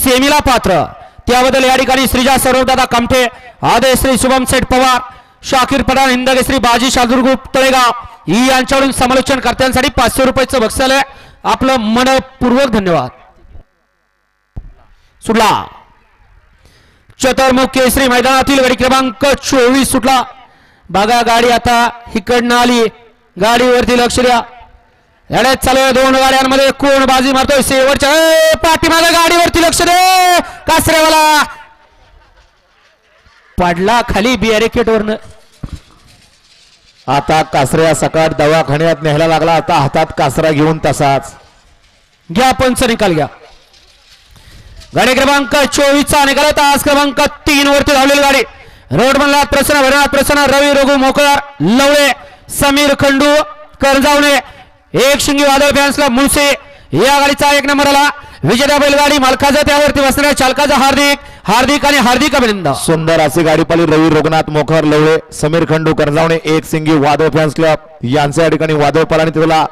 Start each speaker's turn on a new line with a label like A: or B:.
A: सेमीला पात्र त्याबद्दल या ठिकाणी श्रीजा सर्वदादा कामठे आदेश श्री शुभम सेठ पवार शाकीर पठाण हिंदकेसरी बाजी शादुर्गुप तळेगाव यांच्याकडून समालोचन कर्त्यांसाठी 500 रुपयाचं बक्षीस आपलं मनपूर्वक धन्यवाद. सुटला चतुर्मुख केसरी मैदानातील गाडी क्रमांक 24 सुटला. बघा गाडी आता इकडनं आली गाडीवरती लक्ष द्या. लढत चालू आहे दोन गाड्यांमध्ये कोण बाजी मारतोय शेवटच्या पाठीमागे गाडीवरती लक्ष दे. कासरेवाला पडला खाली बॅरिकेड वरनं.
B: आता कासऱ्या सकाळ दवाखान्यात न्यायला लागला. आता हातात कासरा घेऊन तसाच
A: घ्या पंच निकाल घ्या. गाडी क्रमांक 24 चा निकाल तास क्रमांक 3 वरती धावलेली गाडी रोड बनला प्रसन्न भरनाथ प्रसन्न रवी रघु मोकळार लवळे समीर खंडू करजावणे एक शिंगी वादळ फॅन्सला मुळसे या गाडीचा 1 नंबर आला. विजेता बैलगाडी मालकाचा त्यावरती बसणाऱ्या चालकाचा हार्दिक आणि हार्दिक अभिनंदन.
B: सुंदर अशी गाडी पाली रवी रघुनाथ मोखर लवळे समीर खंडू करजावणे एक सिंगी वादळ फॅन्स क्लब यांच्या ठिकाणी वादळ पालाने तिला